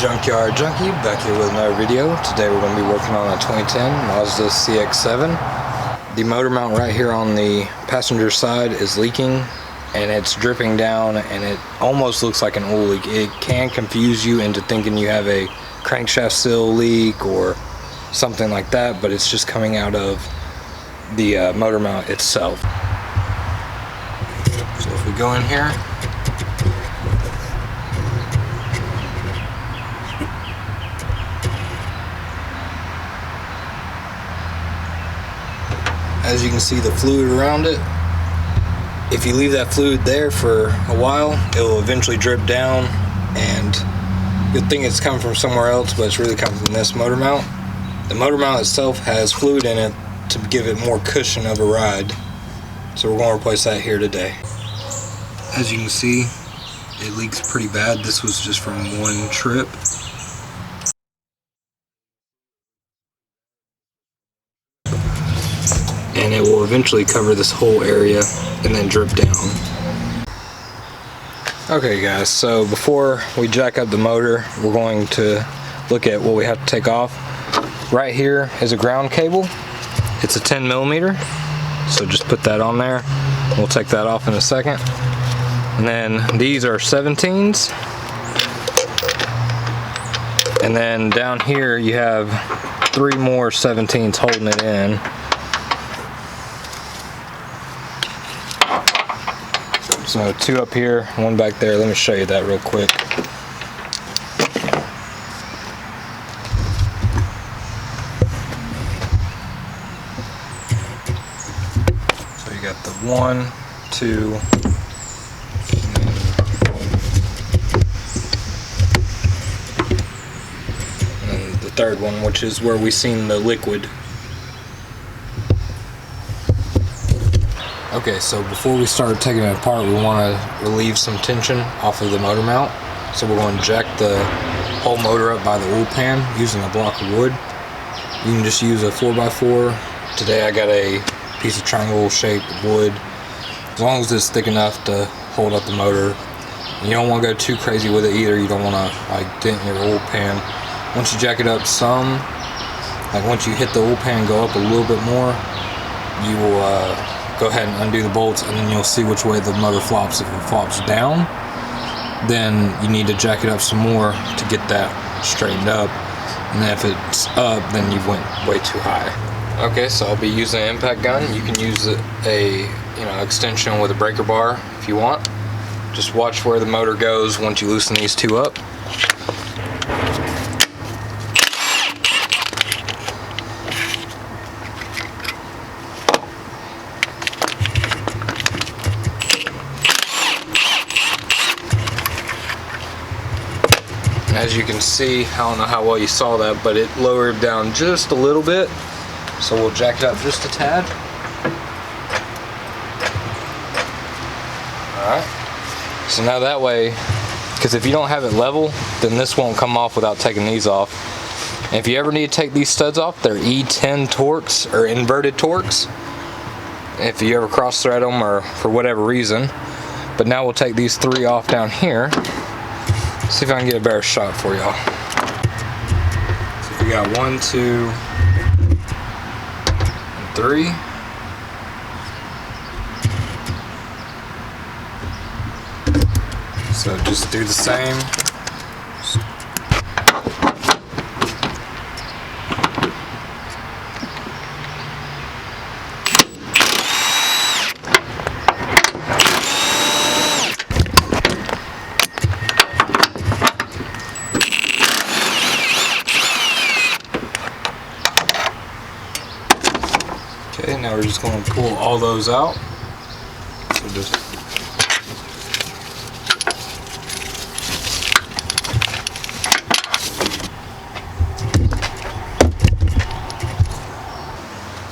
Junkyard Junkie, back here with another video. Today we're going to be working on a 2010 Mazda CX-7. The motor mount right here on the passenger side is leaking and it's dripping down, and it almost looks like an oil leak. It can confuse you into thinking you have a crankshaft seal leak or something like that, but it's just coming out of the motor mount itself. So if we go in here, as you can see the fluid around it. If you leave that fluid there for a while, it will eventually drip down, and you'll think it's coming from somewhere else, but it's really coming from this motor mount. The motor mount itself has fluid in it to give it more cushion of a ride, so we're going to replace that here today. As you can see, it leaks pretty bad. This was just from one trip. And it will eventually cover this whole area and then drip down. Okay guys, so before we jack up the motor, we're going to look at what we have to take off. Right here is a ground cable. It's a 10mm, so just put that on there. We'll take that off in a second. And then these are 17s. And then down here you have 3 more 17s holding it in. So 2 up here, 1 back there. Let me show you that real quick. So you got the 1, 2, and then the third one, which is where we seen the liquid. Okay, so before we start taking it apart, we want to relieve some tension off of the motor mount. So we're going to jack the whole motor up by the oil pan using a block of wood. You can just use a 4x4. Today I got a piece of triangle shaped wood. As long as it's thick enough to hold up the motor. You don't want to go too crazy with it either. You don't want to like dent your oil pan. Once you jack it up some, like once you hit the oil pan go up a little bit more, you will go ahead and undo the bolts, and then you'll see which way the motor flops. If it flops down, then you need to jack it up some more to get that straightened up, and then if it's up, then you went way too high. Okay, so I'll be using an impact gun. You can use a extension with a breaker bar if you want. Just watch where the motor goes once you loosen these 2 up. As you can see, I don't know how well you saw that, but it lowered down just a little bit. So we'll jack it up just a tad. Alright. So now that way, because if you don't have it level, then this won't come off without taking these off. And if you ever need to take these studs off, they're E10 Torx or inverted Torx. If you ever cross thread them or for whatever reason. But now we'll take these 3 off down here. See if I can get a better shot for y'all. So we got 1, 2, and 3. So just do the same. Okay, now we're just going to pull all those out. So just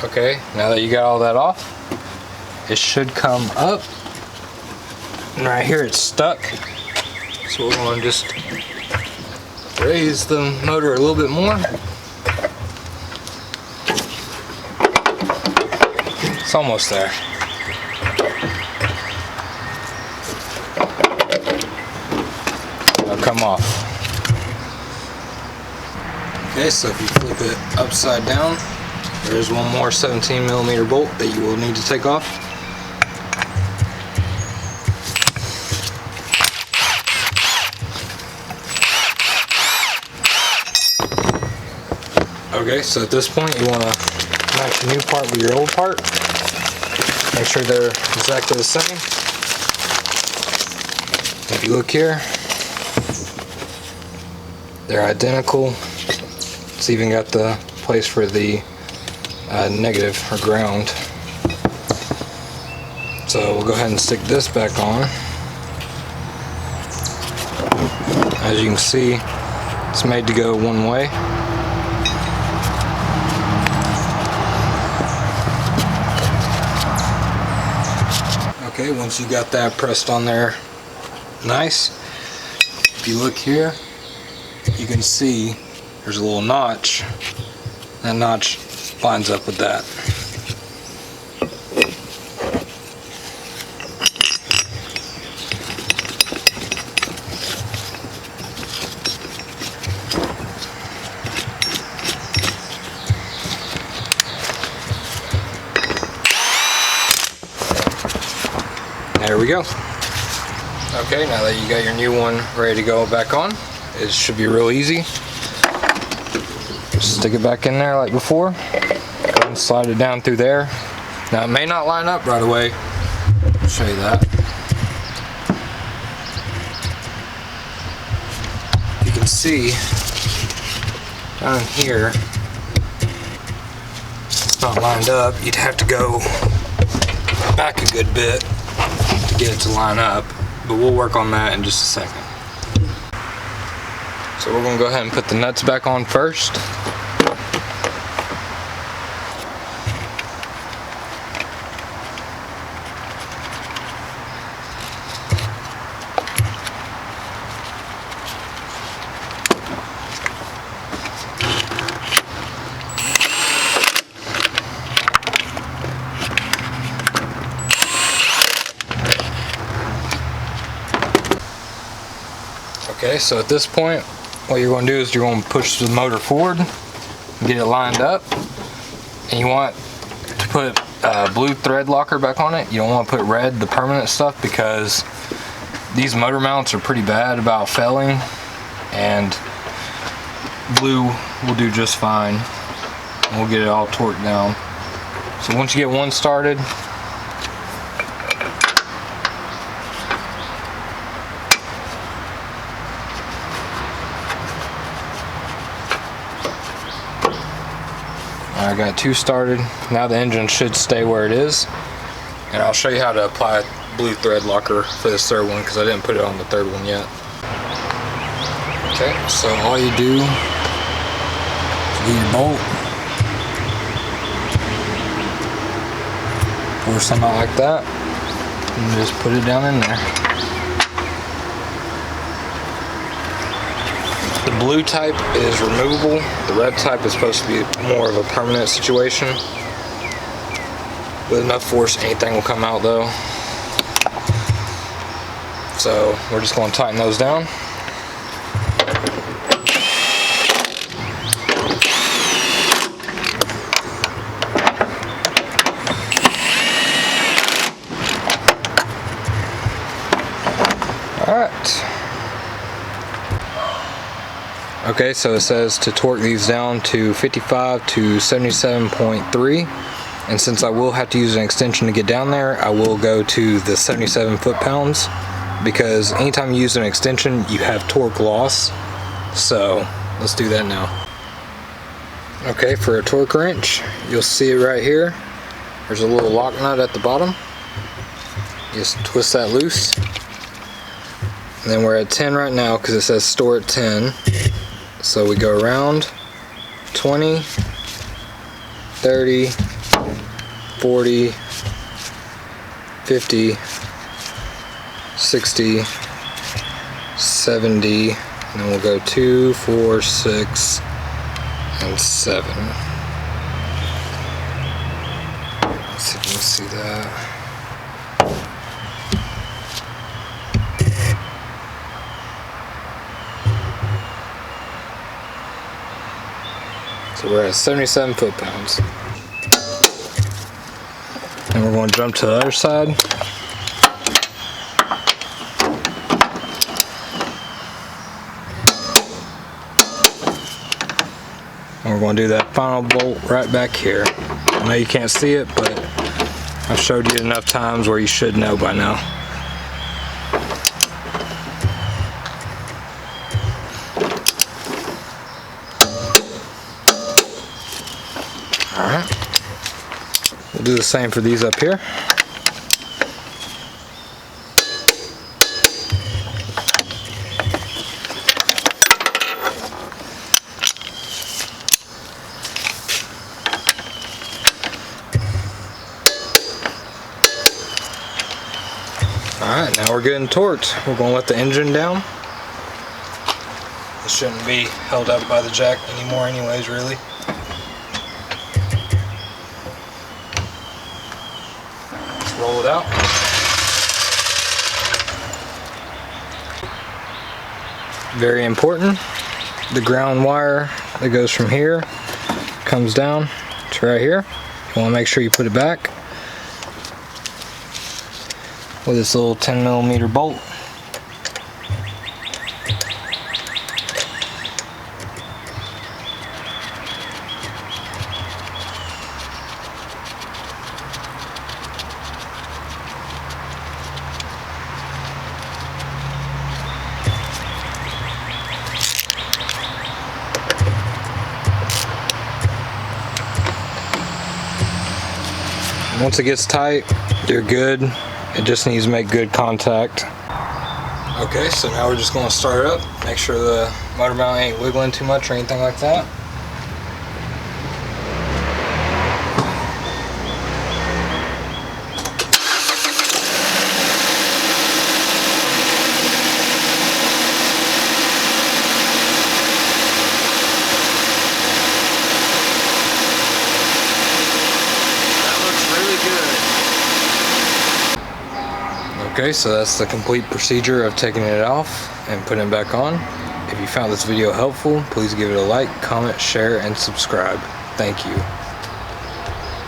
okay, now that you got all that off, it should come up. And right here it's stuck. So we're going to just raise the motor a little bit more. It's almost there. It'll come off. Okay, so if you flip it upside down, there's one more 17mm bolt that you will need to take off. Okay, so at this point you want to match your new part with your old part. Make sure they're exactly the same. If you look here, they're identical. It's even got the place for the negative or ground. So we'll go ahead and stick this back on. As you can see, it's made to go one way. Okay, once you got that pressed on there nice, if you look here, you can see there's a little notch. That notch lines up with that. There we go. Okay, now that you got your new one ready to go back on, it should be real easy. Just stick it back in there like before. Go ahead and slide it down through there. Now it may not line up right away. I'll show you that. You can see down here, it's not lined up. You'd have to go back a good bit to get it to line up, but we'll work on that in just a second. So we're going to go ahead and put the nuts back on first. Okay, so at this point, what you're going to do is you're going to push the motor forward, get it lined up, and you want to put blue thread locker back on it. You don't want to put red, the permanent stuff, because these motor mounts are pretty bad about failing, and blue will do just fine, and we'll get it all torqued down. So once you get one started, I got two started. Now the engine should stay where it is, and I'll show you how to apply blue thread locker for this third one because I didn't put it on the third one yet. Okay, so all you do is get your bolt, pour some out like that, and just put it down in there. The blue type is removable. The red type is supposed to be more of a permanent situation. With enough force, anything will come out though. So we're just going to tighten those down. All right. Okay, so it says to torque these down to 55 to 77.3, and since I will have to use an extension to get down there, I will go to the 77 foot-pounds, because anytime you use an extension you have torque loss. So let's do that now. Okay, for a torque wrench, you'll see it right here. There's a little lock nut at the bottom. Just twist that loose, and then we're at 10 right now because it says store at 10. So we go around 20, 30, 40, 50, 60, 70, and then we'll go 2, 4, 6, and 7. Let's see if you can see that. So we're at 77 foot-pounds. And we're going to jump to the other side. And we're going to do that final bolt right back here. I know you can't see it, but I've showed you enough times where you should know by now. Alright. We'll do the same for these up here. Alright, now we're getting torqued. We're going to let the engine down. It shouldn't be held up by the jack anymore anyways, really. Let's roll it out. Very important, the ground wire that goes from here comes down to right here. You want to make sure you put it back with this little 10mm bolt. Once it gets tight, you're good. It just needs to make good contact. Okay, so now we're just going to start it up. Make sure the motor mount ain't wiggling too much or anything like that. Okay, so that's the complete procedure of taking it off and putting it back on. If you found this video helpful, please give it a like, comment, share, and subscribe. Thank you.